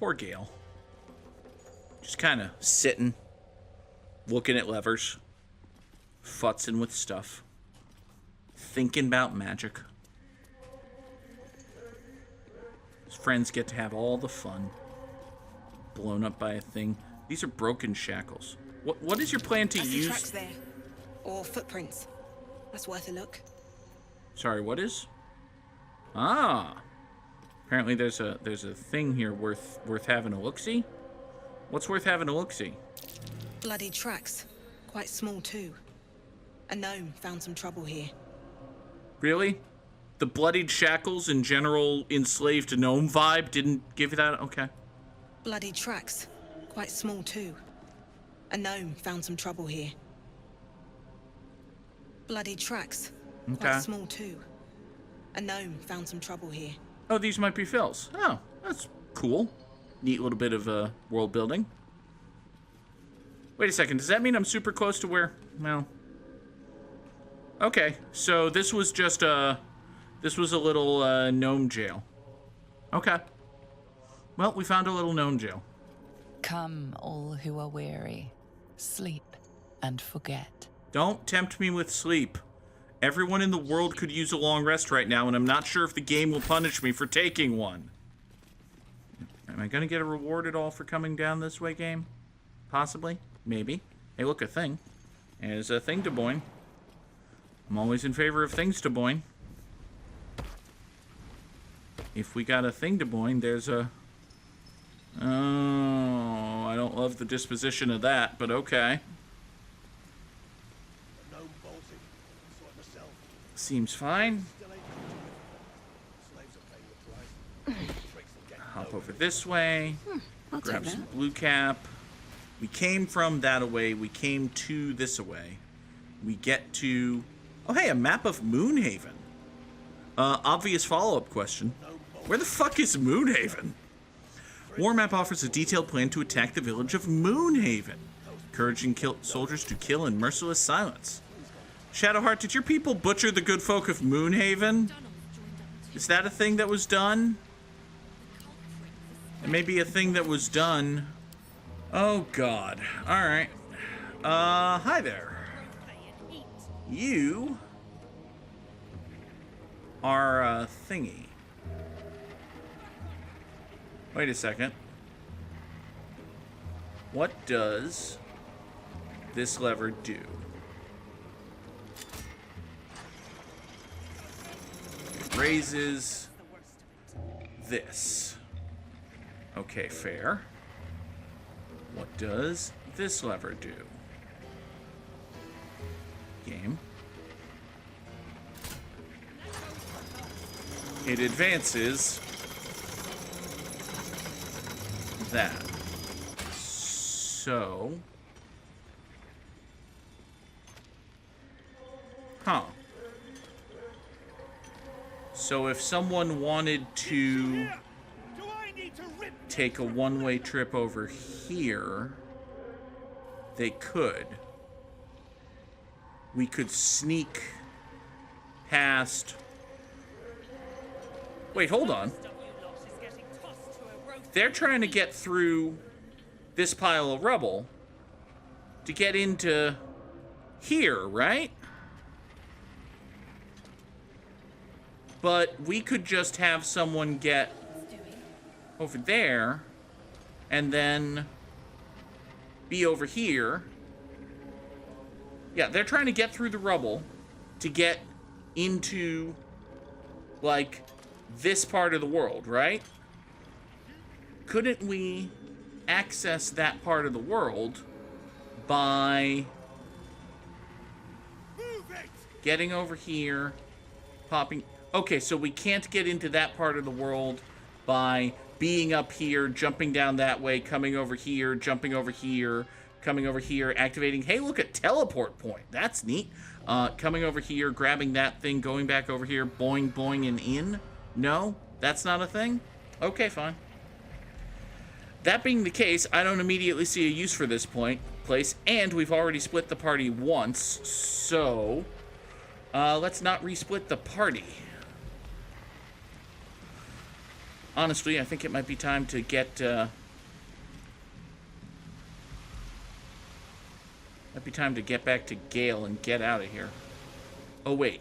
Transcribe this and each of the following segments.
poor Gale. Just kind of sitting, looking at levers, futzing with stuff, thinking about magic. His friends get to have all the fun. Blown up by a thing. These are broken shackles. What is your plan to use? Tracks there, or footprints. That's worth a look. Sorry, what is? Ah, apparently there's a thing here worth having a look-see. What's worth having a look-see? Bloody tracks, quite small too. A gnome found some trouble here. Really? The bloodied shackles and general enslaved gnome vibe didn't give you that? Okay. Bloody tracks, quite small too. A gnome found some trouble here. Bloody tracks, quite small too. A gnome found some trouble here. Oh, these might be fills. Oh, that's cool. Neat little bit of world building. Wait a second, does that mean I'm super close to where? Well. Okay, so this was just a little gnome jail. Okay. Well, we found a little gnome jail. Come, all who are weary, sleep and forget. Don't tempt me with sleep. Everyone in the world could use a long rest right now, and I'm not sure if the game will punish me for taking one. Am I gonna get a reward at all for coming down this way, game? Possibly. Maybe. Hey, look, a thing. There's a thing to boing. I'm always in favor of things to boing. If we got a thing to boing, there's a... Oh, I don't love the disposition of that, but okay. Seems fine. Hop over this way. Grab some blue cap. We came from that away. We came to this away. We get to... Oh, hey, a map of Moonhaven. Obvious follow-up question. Where the fuck is Moonhaven? War map offers a detailed plan to attack the village of Moonhaven, encouraging soldiers to kill in merciless silence. Shadowheart, did your people butcher the good folk of Moonhaven? Is that a thing that was done? It may be a thing that was done. Oh, God. Alright. Hi there. You are a thingy. Wait a second. What does this lever do? It raises this. Okay, fair. What does this lever do? Game. It advances that. So... Huh. So if someone wanted to take a one-way trip over here, they could. We could sneak past... Wait, hold on. They're trying to get through this pile of rubble to get into here, right? But we could just have someone get over there and then be over here. Yeah, they're trying to get through the rubble to get into, like, this part of the world, right? Couldn't we access that part of the world by getting over here, popping... Okay, so we can't get into that part of the world by being up here, jumping down that way, coming over here, jumping over here, coming over here, activating... Hey, look at teleport point. That's neat. Coming over here, grabbing that thing, going back over here, boing, boing, and in. No? That's not a thing? Okay, fine. That being the case, I don't immediately see a use for this place, and we've already split the party once, so let's not resplit the party. Honestly, I think it might be time to get, might be time to get back to Gale and get out of here. Oh, wait.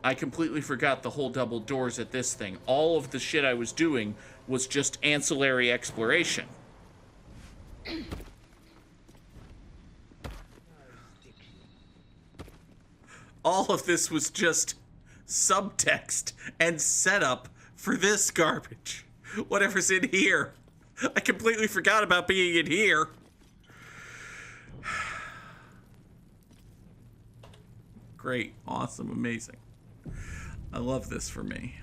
I completely forgot the whole double doors at this thing. All of the shit I was doing was just ancillary exploration. All of this was just subtext and setup for this garbage. Whatever's in here. I completely forgot about being in here. Great, awesome, amazing. I love this for me.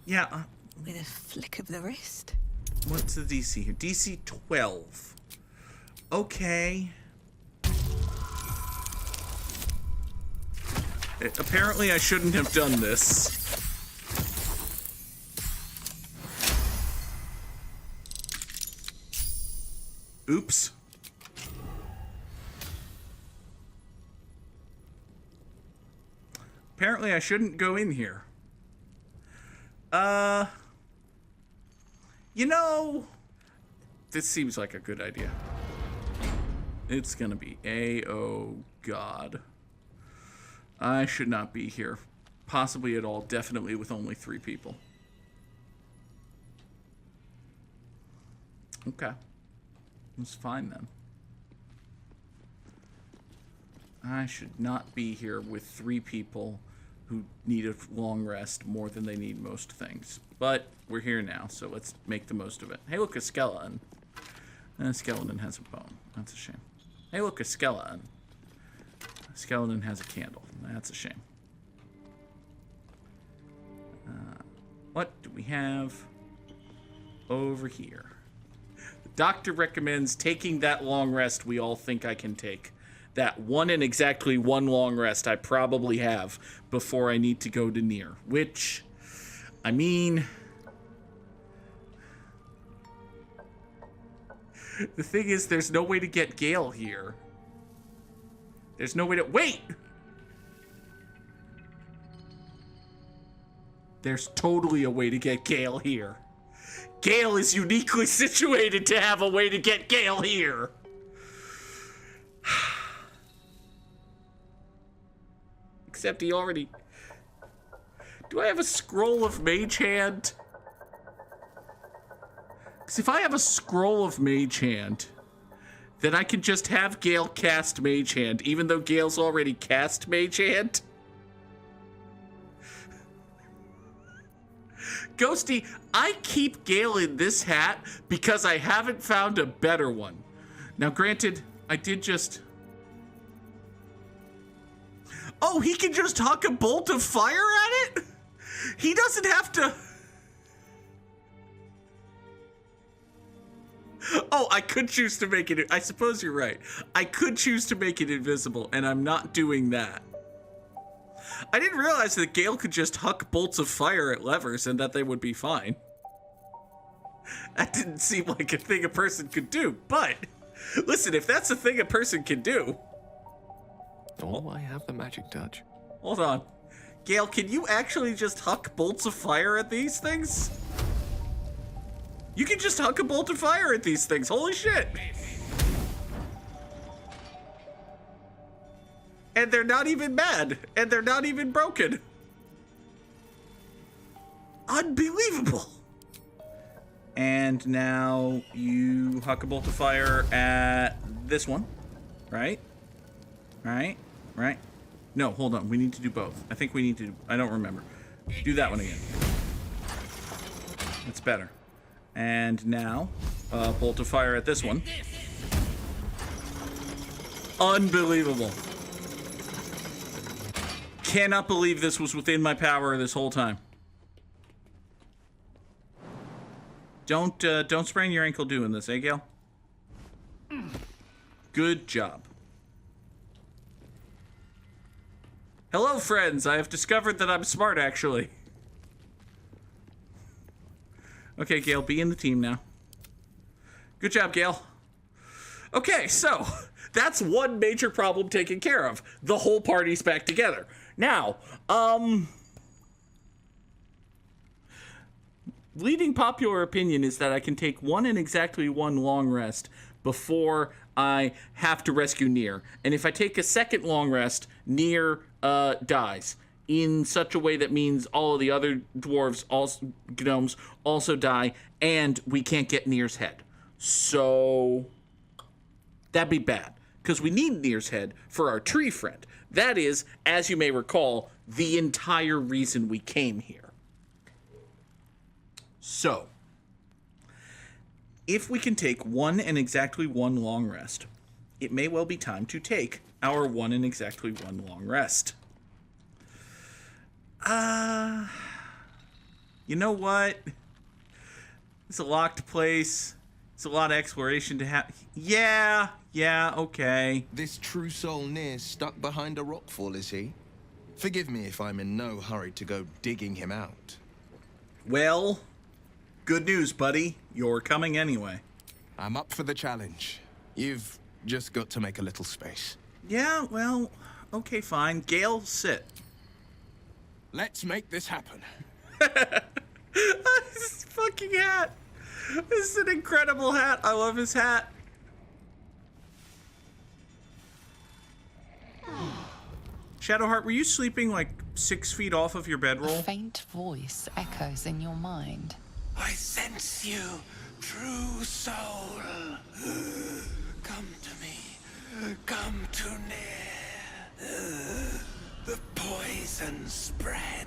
Yeah. With a flick of the wrist. What's the DC here? DC 12. Okay. Apparently I shouldn't have done this. Oops. Apparently I shouldn't go in here. You know, this seems like a good idea. It's gonna be oh God. I should not be here. Possibly at all. Definitely with only 3 people. Okay. It's fine then. I should not be here with 3 people who need a long rest more than they need most things. But we're here now, so let's make the most of it. Hey, look, a skeleton. A skeleton has a bone. That's a shame. Hey, look, a skeleton. A skeleton has a candle. That's a shame. What do we have over here? The doctor recommends taking that long rest we all think I can take. That one and exactly one long rest I probably have before I need to go to Nier. Which, I mean... The thing is, there's no way to get Gale here. There's no way to... Wait! There's totally a way to get Gale here. Gale is uniquely situated to have a way to get Gale here. Except he already... Do I have a scroll of Mage Hand? Because if I have a scroll of Mage Hand, then I can just have Gale cast Mage Hand, even though Gale's already cast Mage Hand. Ghosty, I keep Gale in this hat because I haven't found a better one. Now, granted, I did just... Oh, he can just huck a bolt of fire at it? He doesn't have to... Oh, I could choose to make it... I suppose you're right. I could choose to make it invisible, and I'm not doing that. I didn't realize that Gale could just huck bolts of fire at levers and that they would be fine. That didn't seem like a thing a person could do, but... Listen, if that's a thing a person can do... Oh, I have the magic touch. Hold on. Gale, can you actually just huck bolts of fire at these things? You can just huck a bolt of fire at these things. Holy shit. And they're not even mad. And they're not even broken. Unbelievable. And now you huck a bolt of fire at this one. Right? Right? Right? No, hold on. We need to do both. I think we need to... I don't remember. Do that one again. That's better. And now, bolt of fire at this one. Unbelievable. Cannot believe this was within my power this whole time. Don't sprain your ankle doing this, eh, Gale? Good job. Hello, friends. I have discovered that I'm smart, actually. Okay, Gale, be in the team now. Good job, Gale. Okay, so that's one major problem taken care of. The whole party's back together. Now, leading popular opinion is that I can take one and exactly one long rest before I have to rescue Nier. And if I take a second long rest, Nier dies. In such a way that means all of the other dwarves, also gnomes, also die, and we can't get Nier's head. So that'd be bad, because we need Nier's head for our tree friend. That is, as you may recall, the entire reason we came here. So, if we can take one and exactly one long rest, it may well be time to take our one and exactly one long rest. You know what? It's a locked place. It's a lot of exploration to have. Yeah, okay. This true soul Nier stuck behind a rockfall, is he? Forgive me if I'm in no hurry to go digging him out. Well, good news, buddy. You're coming anyway. I'm up for the challenge. You've just got to make a little space. Yeah, well, okay, fine. Gale, sit. Let's make this happen. This fucking hat. This is an incredible hat. I love his hat. Shadowheart, were you sleeping like 6 feet off of your A bedroll? faint voice echoes in your mind. I sense you, true soul. Come to me. Come too near. The poison spread.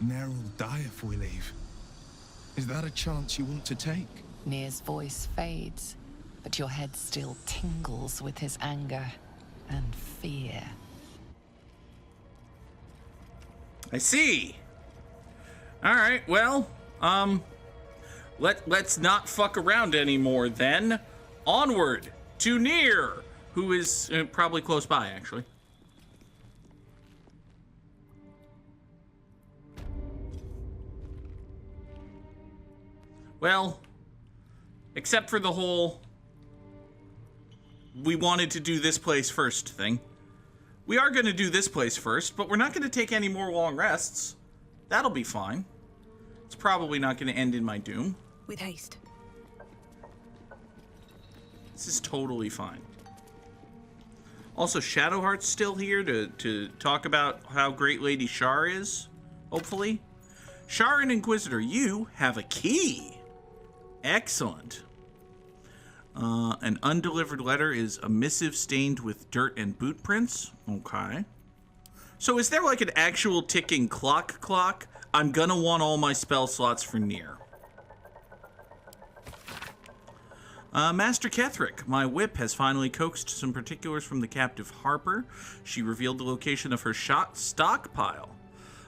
Nair will die if we leave. Is that a chance you want to take? Nier's voice fades, but your head still tingles with his anger and fear. I see. All right, well, let's not fuck around anymore then. Onward to Nier, who is probably close by, actually. Well, except for the whole we wanted to do this place first thing. We are going to do this place first, but we're not going to take any more long rests. That'll be fine. It's probably not going to end in my doom. With haste. This is totally fine. Also, Shadowheart's still here to talk about how great Lady Shar is, hopefully. Shar and Inquisitor, you have a key. Excellent. An undelivered letter is a missive stained with dirt and boot prints. Okay. So is there like an actual ticking clock? I'm gonna want all my spell slots for Nier. Master Ketherick, my whip has finally coaxed some particulars from the captive Harper. She revealed the location of her stockpile.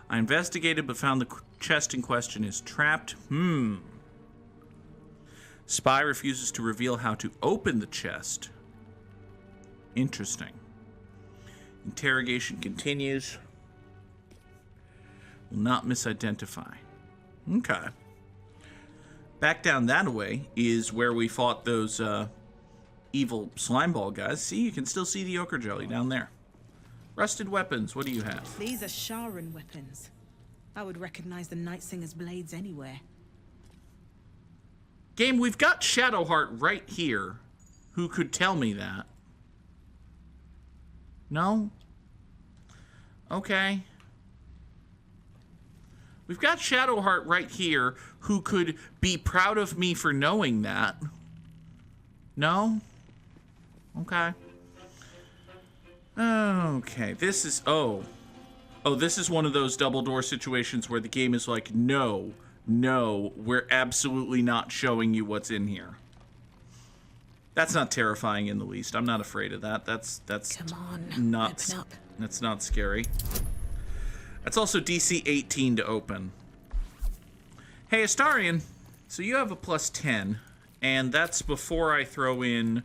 I investigated but found the chest in question is trapped. Spy refuses to reveal how to open the chest. Interesting. Interrogation continues. Will not misidentify. Okay. Back down that way is where we fought those evil slime ball guys. See, you can still see the ochre jelly down there. Rusted weapons, what do you have? These are Sharan weapons. I would recognize the Night Singer's blades anywhere. Game, we've got Shadowheart right here. Who could tell me that? No? Okay. We've got Shadowheart right here who could be proud of me for knowing that. No? Okay. Okay, this is... Oh, this is one of those double door situations where the game is like, no, we're absolutely not showing you what's in here. That's not terrifying in the least. I'm not afraid of that. That's Come on, not, open up. That's not scary. That's also DC 18 to open. Hey, Astarion, so you have a plus 10, and that's before I throw in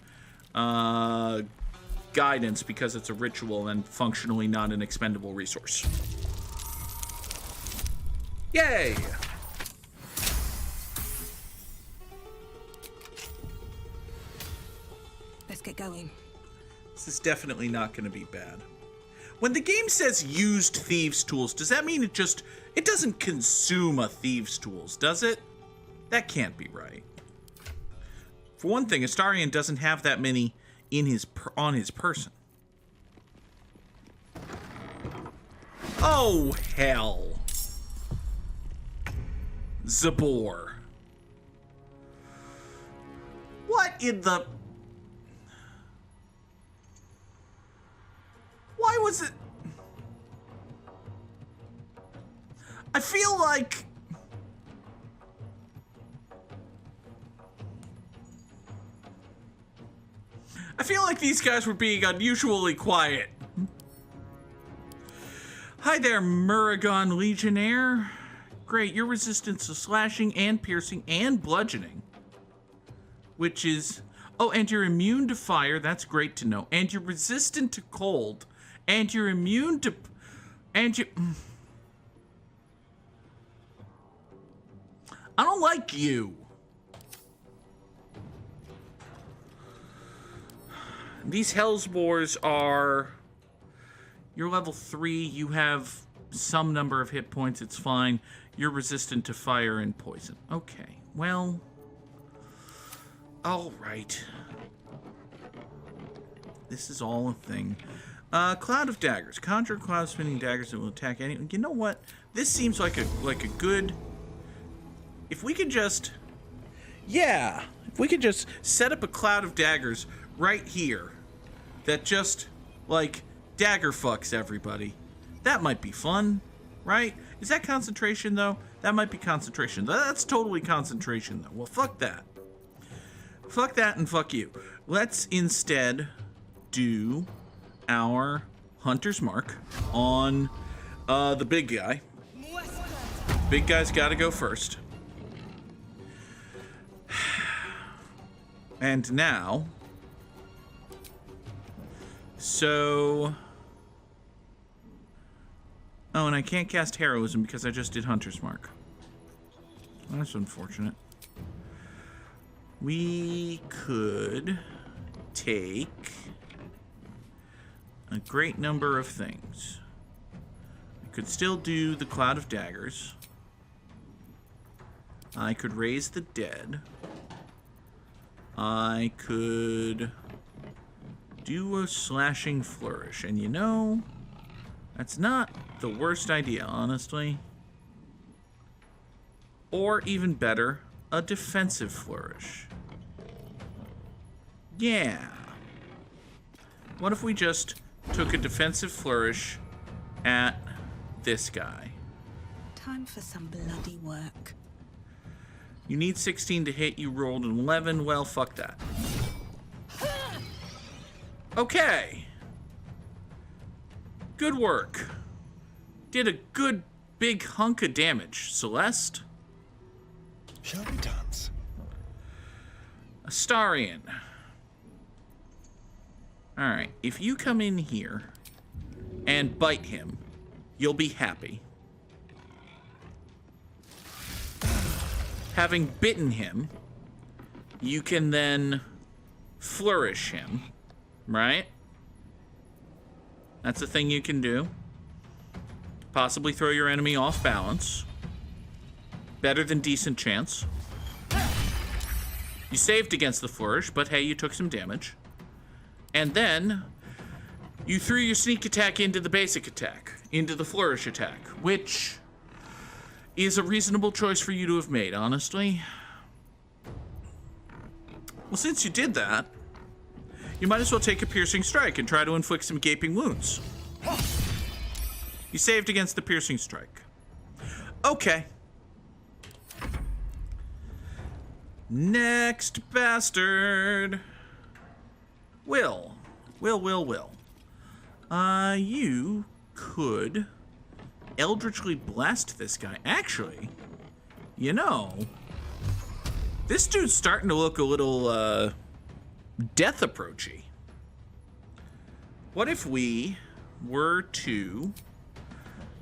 guidance because it's a ritual and functionally not an expendable resource. Yay! Let's get going. This is definitely not going to be bad. When the game says used thieves' tools, does that mean it doesn't consume a thieves' tools, does it? That can't be right. For one thing, Astarion doesn't have that many on his person. Oh, hell. Zabor. What in the... Why was it... I feel like... these guys were being unusually quiet. Hi there, Muragon Legionnaire. Great, you're resistant to slashing and piercing and bludgeoning. Which is... Oh, and you're immune to fire. That's great to know. And you're resistant to cold. And you're immune to... And you... I don't like you. These Hellsboars are... You're level 3. You have some number of hit points. It's fine. You're resistant to fire and poison. Okay, well... All right. This is all a thing. Cloud of daggers. Conjure a cloud of spinning daggers that will attack anyone. You know what? This seems like a good... If we could just... Yeah. If we could just set up a cloud of daggers right here that just, like, dagger fucks everybody. That might be fun, right? Is that concentration, though? That might be concentration. That's totally concentration, though. Well, fuck that. Fuck that and fuck you. Let's instead do our Hunter's Mark on the big guy. Big guy's got to go first. And now... So... Oh, and I can't cast Heroism because I just did Hunter's Mark. That's unfortunate. We could take a great number of things. We could still do the Cloud of Daggers. I could raise the dead. I could do a slashing flourish. And you know, that's not the worst idea, honestly. Or even better, a defensive flourish. Yeah. What if we just took a defensive flourish at this guy? Time for some bloody work. You need 16 to hit, you rolled an 11. Well, fuck that. Okay. Good work. Did a good big hunk of damage. Celeste? Shall we dance? Astarion. Alright, if you come in here and bite him, you'll be happy. Having bitten him, you can then flourish him, right? That's a thing you can do. Possibly throw your enemy off balance. Better than decent chance. You saved against the flourish, but hey, you took some damage. And then you threw your sneak attack into the basic attack, into the flourish attack, which is a reasonable choice for you to have made, honestly. Well, since you did that, you might as well take a piercing strike and try to inflict some gaping wounds. You saved against the piercing strike. Okay. Next bastard. Will. You could eldritchly blast this guy. Actually, you know, this dude's starting to look a little, death approachy. What if we were to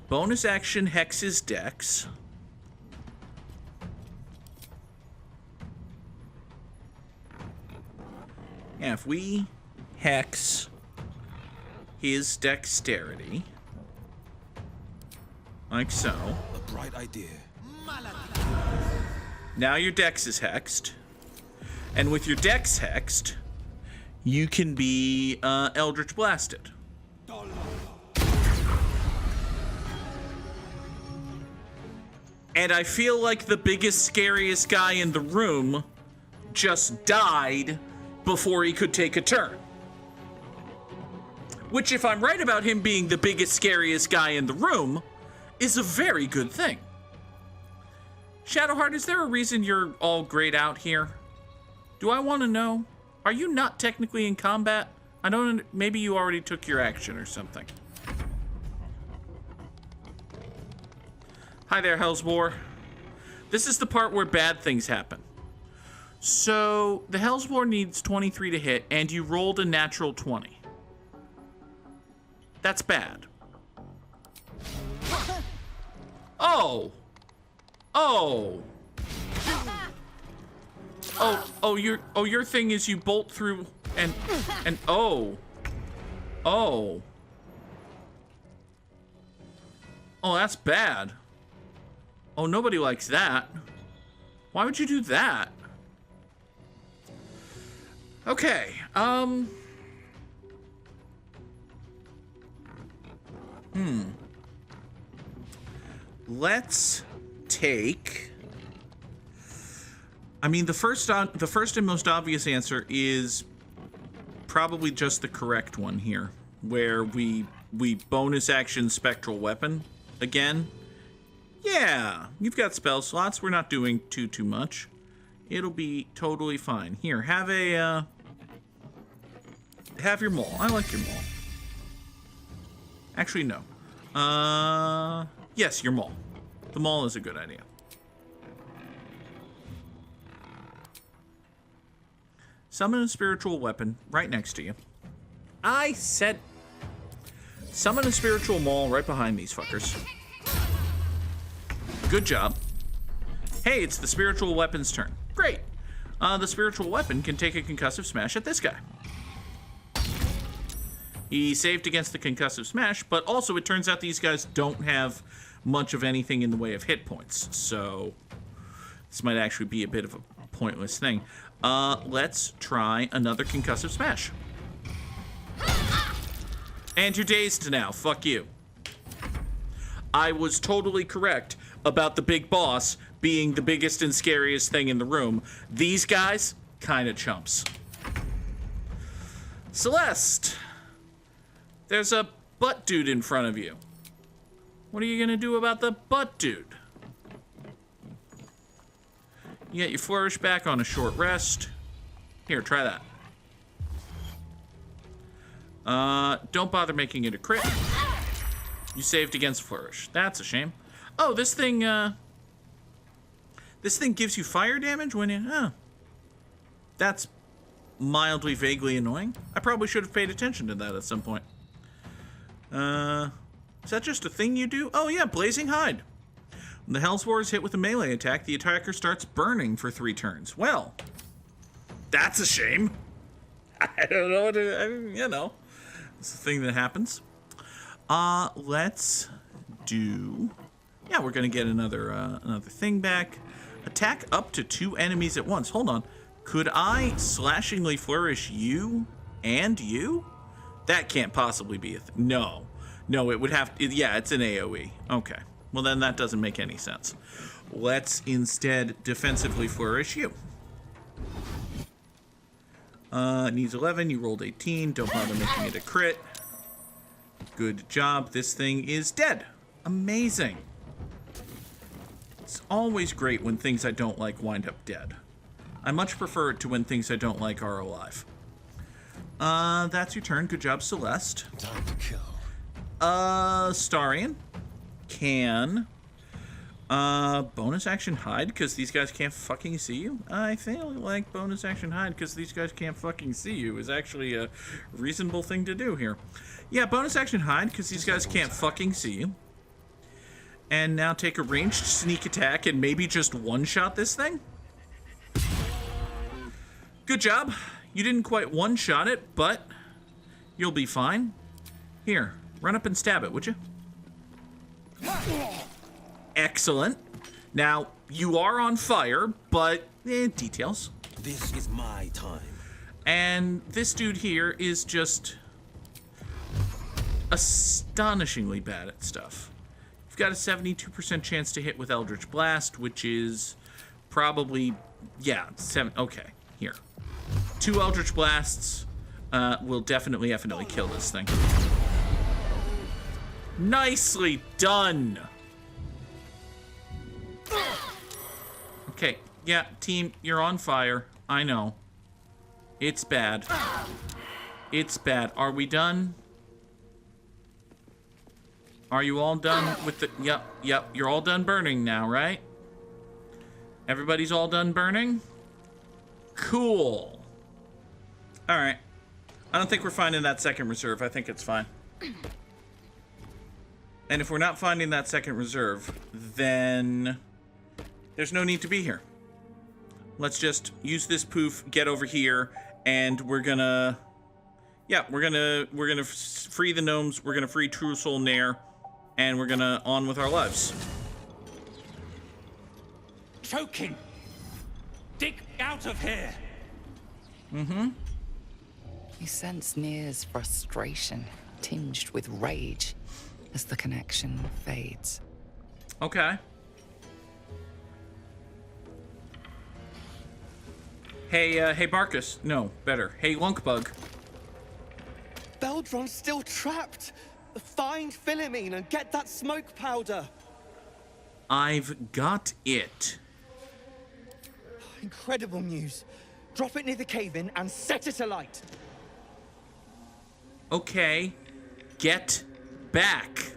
bonus action hex his dex? Yeah, if we hex his dexterity. Like so. A bright idea. Now your dex is hexed. And with your dex hexed, you can be Eldritch Blasted. And I feel like the biggest, scariest guy in the room just died before he could take a turn. Which, if I'm right about him being the biggest, scariest guy in the room, is a very good thing. Shadowheart, is there a reason you're all grayed out here? Do I want to know? Are you not technically in combat? I don't. Maybe you already took your action or something. Hi there, Hellsboar. This is the part where bad things happen. So, the Hellsboar needs 23 to hit, and you rolled a natural 20. That's bad. Oh! Oh! Your thing is you bolt through and oh. Oh. Oh, that's bad. Oh, nobody likes that. Why would you do that? Okay, Let's take... I mean, the first and most obvious answer is probably just the correct one here, where we bonus action Spectral Weapon again. Yeah, you've got spell slots. We're not doing too much. It'll be totally fine. Here, have your maul. I like your maul. Actually, no. Yes, your maul. The maul is a good idea. Summon a spiritual weapon right next to you. I said summon a spiritual maul right behind these fuckers. Good job. Hey, it's the spiritual weapon's turn. Great. The spiritual weapon can take a concussive smash at this guy. He saved against the concussive smash, but also it turns out these guys don't have much of anything in the way of hit points, so this might actually be a bit of a pointless thing. Let's try another concussive smash. And you're dazed now. Fuck you. I was totally correct about the big boss being the biggest and scariest thing in the room. These guys, kind of chumps. Celeste, there's a butt dude in front of you. What are you gonna do about the butt dude? You get your flourish back on a short rest. Here, try that. Don't bother making it a crit. You saved against flourish. That's a shame. Oh, this thing gives you fire damage when you... Oh. That's mildly, vaguely annoying. I probably should have paid attention to that at some point. Is that just a thing you do? Oh yeah, Blazing Hide. When the Hellsboar is hit with a melee attack, the attacker starts burning for 3 turns. Well, that's a shame. I don't know what to... you know. It's a thing that happens. Let's do... Yeah, we're gonna get another thing back. Attack up to 2 enemies at once. Hold on. Could I slashingly flourish you and you? That can't possibly be a thing. No. No, it would have to... Yeah, it's an AoE. Okay. Well, then that doesn't make any sense. Let's instead defensively flourish you. It needs 11. You rolled 18. Don't bother making it a crit. Good job. This thing is dead. Amazing. It's always great when things I don't like wind up dead. I much prefer it to when things I don't like are alive. That's your turn. Good job, Celeste. Time to kill. Starion can bonus action hide because these guys can't fucking see you. I feel like bonus action hide because these guys can't fucking see you is actually a reasonable thing to do here. Yeah, bonus action hide because these guys can't fucking see you. And now take a ranged sneak attack and maybe just one-shot this thing. Good job. You didn't quite one-shot it, but you'll be fine. Here, run up and stab it, would you? Excellent. Now, you are on fire, but details. This is my time. And this dude here is just astonishingly bad at stuff. You've got a 72% chance to hit with Eldritch Blast, which is probably, yeah, 7. Okay, here. 2 Eldritch Blasts will definitely kill this thing. Nicely done. Okay, yeah, team, you're on fire. I know. It's bad. It's bad. Are we done? Are you all done with the... Yep, you're all done burning now, right? Everybody's all done burning? Cool. Alright. I don't think we're finding that second reserve. I think it's fine. And if we're not finding that second reserve, then there's no need to be here. Let's just use this poof, get over here, and we're gonna... Yeah, we're gonna free the gnomes, we're gonna free True Soul Nair, and we're gonna on with our lives. Choking! Dig out of here! Mm-hmm. You sense Nir's frustration, tinged with rage, as the connection fades. Okay. Hey, Barkus. No, better. Hey, Lunkbug. Beldron's still trapped. Find Philomene and get that smoke powder. I've got it. Incredible news. Drop it near the cave-in and set it alight. Okay. Get back.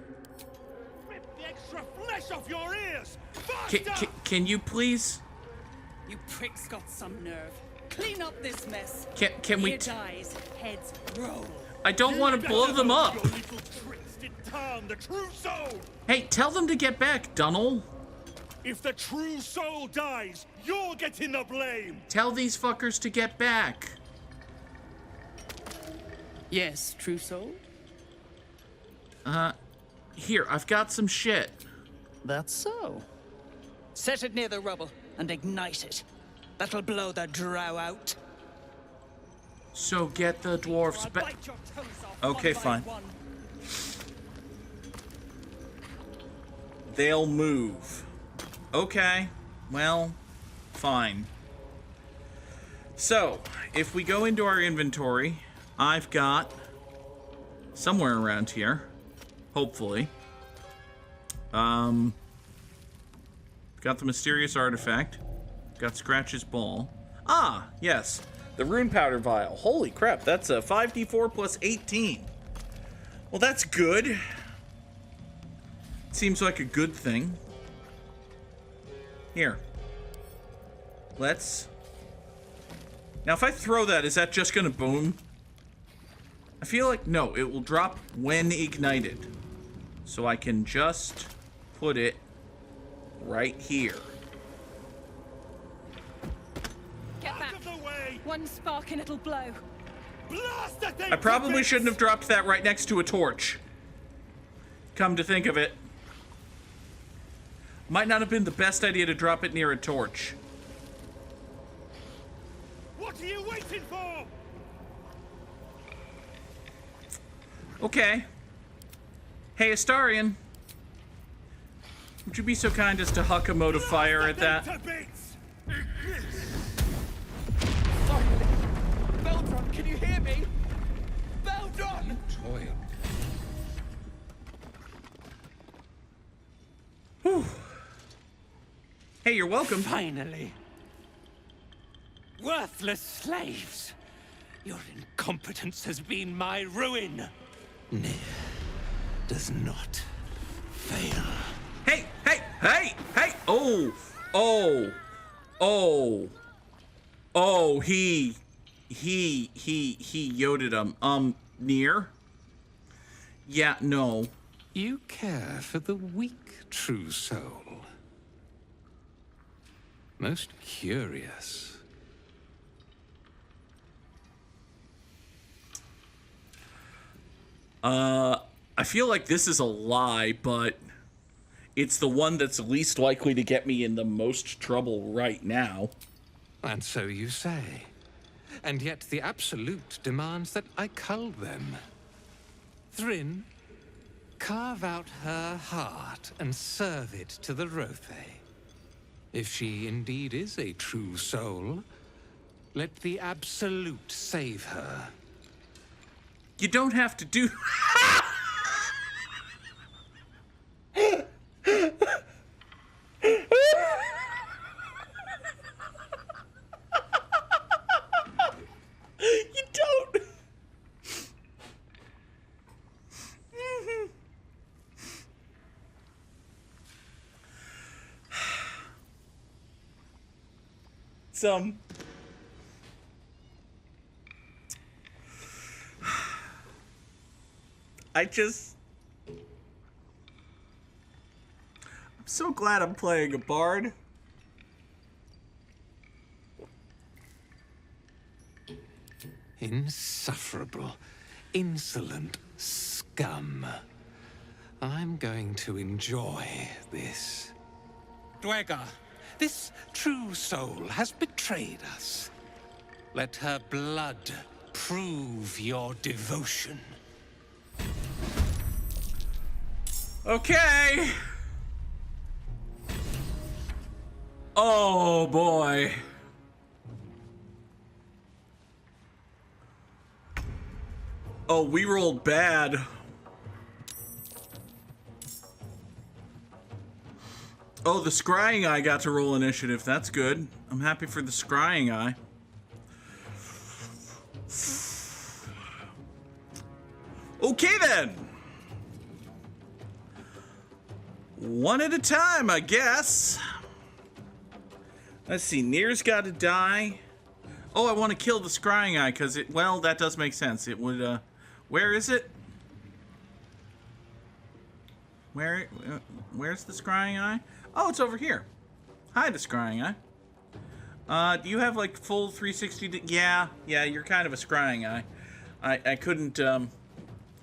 Rip the extra flesh off your ears! Faster! Can you please? You pricks got some nerve. Clean up this mess. Can we? Here dies, heads roll. I don't want to blow them up. Your little tricks did turn the true soul! Hey, tell them to get back, Dunnel. If the true soul dies, you're getting the blame! Tell these fuckers to get back. Yes, true soul. Here, I've got some shit. That's so. Set it near the rubble and ignite it. That'll blow the drow out. So get the dwarfs I'll back. bite your toes off Okay, one by fine. one. They'll move. Okay, well, fine. So, if we go into our inventory, I've got somewhere around here, hopefully. Got the mysterious artifact. Got Scratch's ball. Ah, yes. The rune powder vial. Holy crap, that's a 5d4 plus 18. Well, that's good. Seems like a good thing. Here. Let's... Now, if I throw that, is that just gonna boom? I feel like, no, it will drop when ignited. So I can just put it right here. Get back. Out of the way! One spark and it'll blow. Blast the thing! I probably to bits! shouldn't have dropped that right next to a torch. Come to think of it. Might not have been the best idea to drop it near a torch. What are you waiting for? Okay. Hey, Astarion. Would you be so kind as to huck a mode of fire at that? To bits! Finally! Beldron, can you hear me? Beldron! Whew. Hey, you're welcome. Finally. Worthless slaves. Your incompetence has been my ruin. Nier does not fail. Hey, hey, hey, hey! Oh, oh, oh, oh! He yoded him. Near? Yeah, no. You care for the weak, true soul. Most curious. I feel like this is a lie, but it's the one that's least likely to get me in the most trouble right now. And so you say. And yet the Absolute demands that I cull them. Thrin, carve out her heart and serve it to the Rothe. If she indeed is a true soul, let the Absolute save her. You don't have to do... You don't. I'm so glad I'm playing a bard. Insufferable, insolent scum. I'm going to enjoy this. Dwega, this true soul has betrayed us. Let her blood prove your devotion. Okay. Oh boy. Oh, we rolled bad. Oh, the scrying eye got to roll initiative. That's good. I'm happy for the scrying eye. Okay then. One at a time, I guess. Let's see. Nir's got to die. Oh, I want to kill the scrying eye because it. Well, that does make sense. It would. Where is it? Where's the scrying eye? Oh, it's over here. Hi, the scrying eye. Do you have like full 360? Yeah, you're kind of a scrying eye. I couldn't.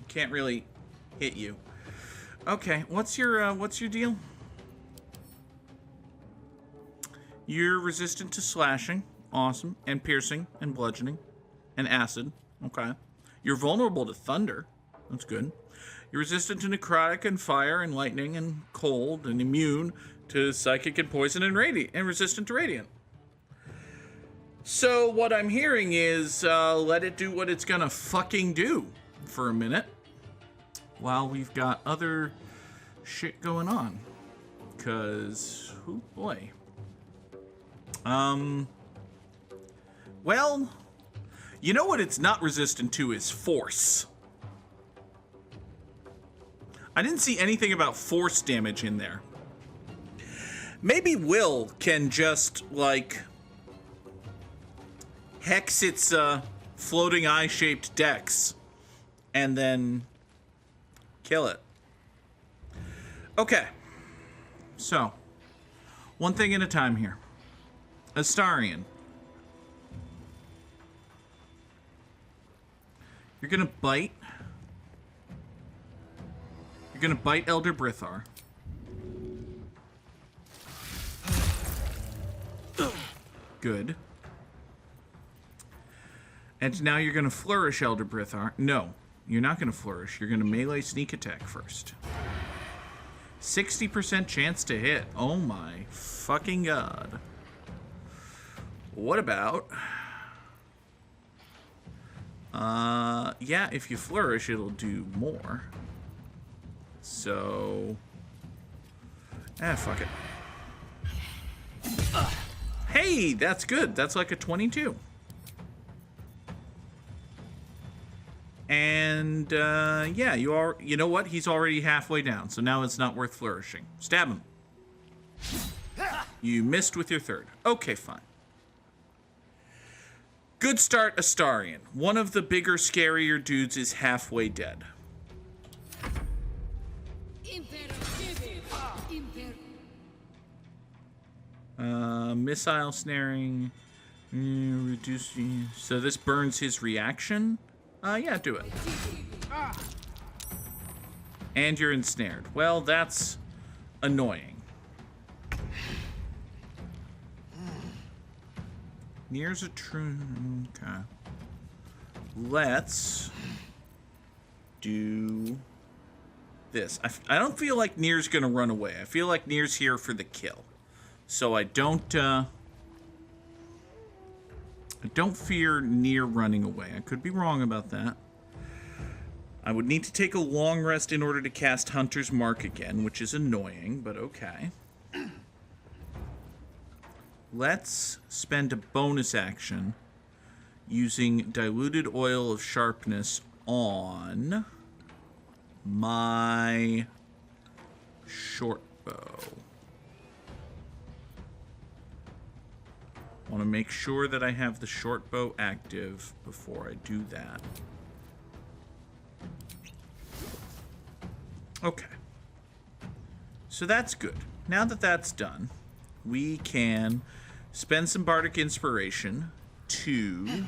Can't really hit you. Okay, what's your deal? You're resistant to slashing, awesome, and piercing, and bludgeoning, and acid. Okay. You're vulnerable to thunder. That's good. You're resistant to necrotic and fire and lightning and cold and immune to psychic and poison and resistant to radiant. So what I'm hearing is let it do what it's gonna fucking do for a minute while we've got other shit going on. Cause, oh boy. Well, you know what it's not resistant to is force. I didn't see anything about force damage in there. Maybe Will can just, like, hex its floating eye-shaped dex and then kill it. Okay. So, one thing at a time here. Astarion. You're gonna bite. You're gonna bite Elder Brithar. Good. And now you're gonna flourish Elder Brithar. No, you're not gonna flourish. You're gonna melee sneak attack first. 60% chance to hit. Oh my fucking god. What about... yeah, if you flourish, it'll do more. So... fuck it. Hey, that's good. That's like a 22. And, yeah, you know what? He's already halfway down, so now it's not worth flourishing. Stab him. You missed with your third. Okay, fine. Good start, Astarion. One of the bigger, scarier dudes is halfway dead. Missile snaring. Reducing. So this burns his reaction? Yeah, do it. And you're ensnared. Well, that's annoying. Near's a true... Okay. Let's do this. I don't feel like Near's gonna run away. I feel like Near's here for the kill. So I don't fear Near running away. I could be wrong about that. I would need to take a long rest in order to cast Hunter's Mark again, which is annoying, but okay. Let's spend a bonus action using Diluted Oil of Sharpness on my short bow. Want to make sure that I have the short bow active before I do that. Okay. So that's good. Now that that's done, we can spend some Bardic Inspiration to...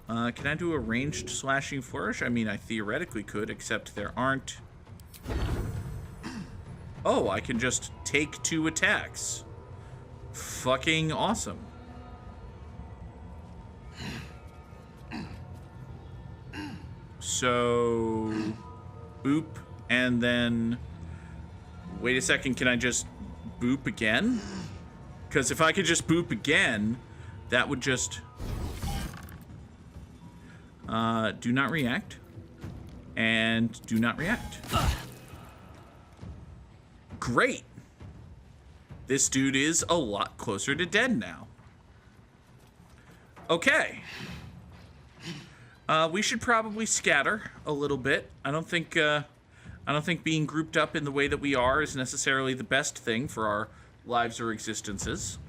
can I do a ranged slashing flourish? I mean, I theoretically could, except there aren't... Oh, I can just take 2 attacks. Fucking awesome. So... Boop, and then... Wait a second, can I just boop again? Because if I could just boop again, that would just... do not react. And do not react. Great! This dude is a lot closer to dead now. Okay. We should probably scatter a little bit. I don't think being grouped up in the way that we are is necessarily the best thing for our lives or existences.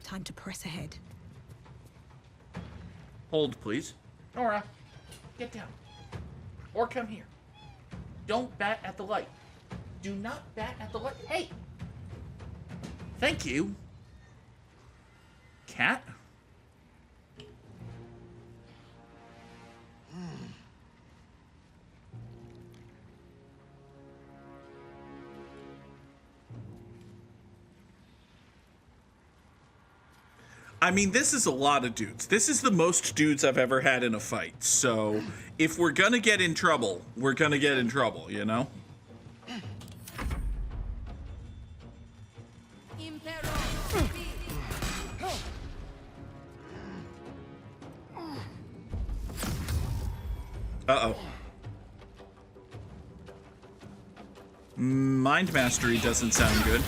Time to press ahead. Hold, please. Nora, get down. Or come here. Don't bat at the light. Do not bat at the light. Hey! Thank you. Cat? I mean, this is a lot of dudes. This is the most dudes I've ever had in a fight. So, if we're gonna get in trouble, we're gonna get in trouble, you know? Uh-oh. Mind Mastery doesn't sound good.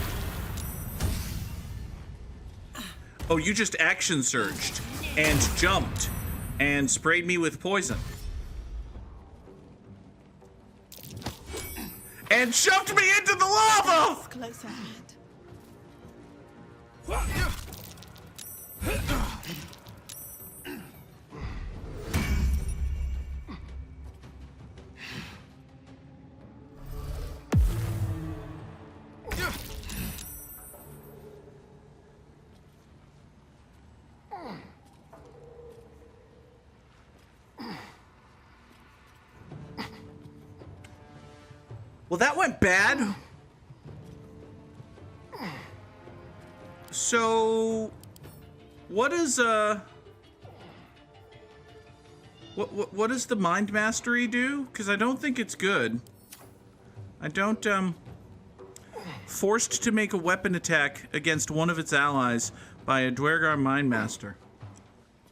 Oh, you just action surged and jumped and sprayed me with poison. And shoved me into the lava! Close at hand. Well, that went bad. So, what is what does the Mind Mastery do? Because I don't think it's good. I don't forced to make a weapon attack against one of its allies by a Dwergar Mind Master.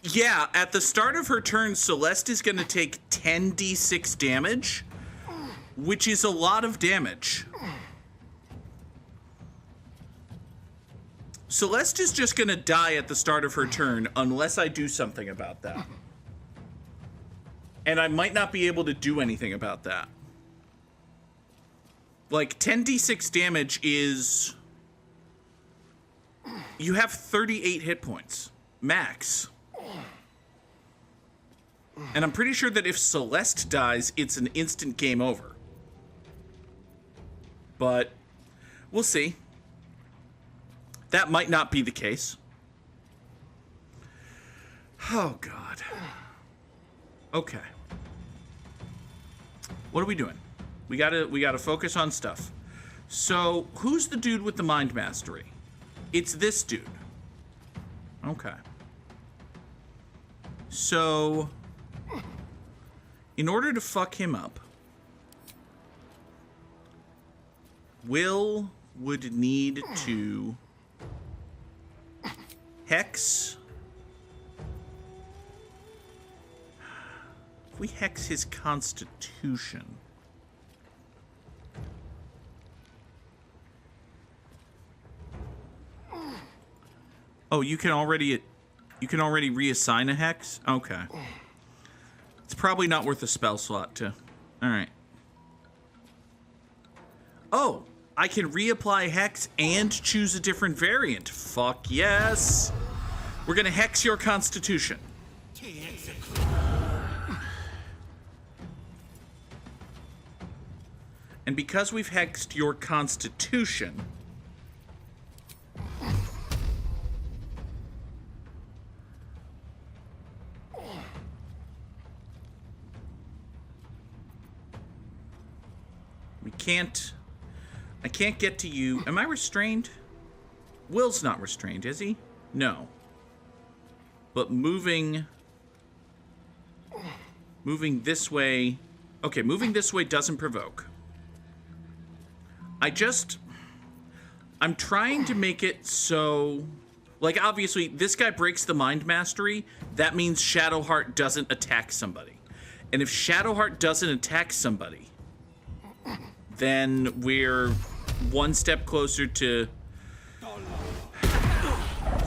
Yeah, at the start of her turn, Celeste is going to take 10d6 damage, which is a lot of damage. Celeste is just gonna die at the start of her turn unless I do something about that. And I might not be able to do anything about that. Like, 10d6 damage is... You have 38 hit points. Max. And I'm pretty sure that if Celeste dies, it's an instant game over. But we'll see. That might not be the case. Oh, God. Okay. What are we doing? We gotta focus on stuff. So, who's the dude with the mind mastery? It's this dude. Okay. So, in order to fuck him up, Will would need to hex. If we hex his constitution. Oh, you can already reassign a hex? Okay. It's probably not worth a spell slot to. Alright. Oh, I can reapply hex and choose a different variant. Fuck yes. We're gonna hex your constitution. And because we've hexed your constitution, I can't get to you. Am I restrained? Will's not restrained, is he? No. But moving this way. Okay, moving this way doesn't provoke. I'm trying to make it so, like, obviously this guy breaks the mind mastery. That means Shadowheart doesn't attack somebody. And if Shadowheart doesn't attack somebody, then we're one step closer to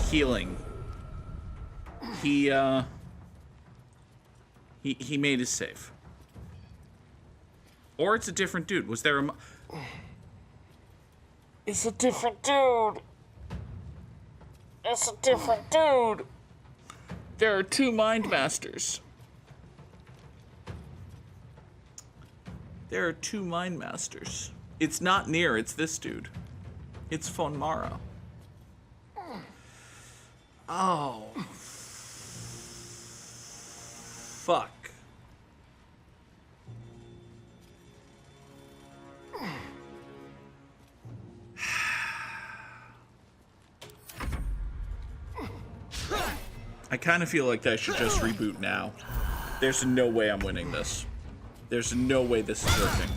healing. He made his save. Or it's a different dude. Was there a... It's a different dude. It's a different dude. There are two mind masters. There are two mind masters. It's not Nier, it's this dude. It's Von Mara. Oh. Fuck. I kind of feel like I should just reboot now. There's no way I'm winning this. There's no way this is working.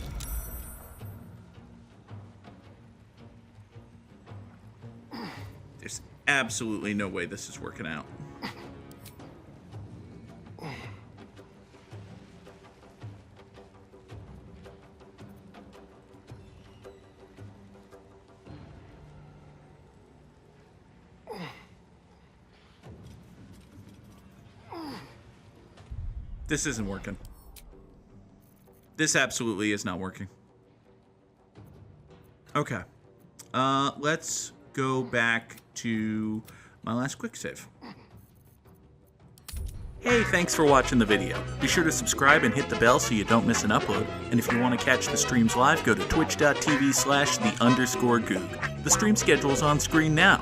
There's absolutely no way this is working out. This isn't working. This absolutely is not working. Okay. Let's go back to my last quick save. Hey, thanks for watching the video. Be sure to subscribe and hit the bell so you don't miss an upload. And if you want to catch the streams live, go to twitch.tv/the_Goog. The stream schedule's on screen now.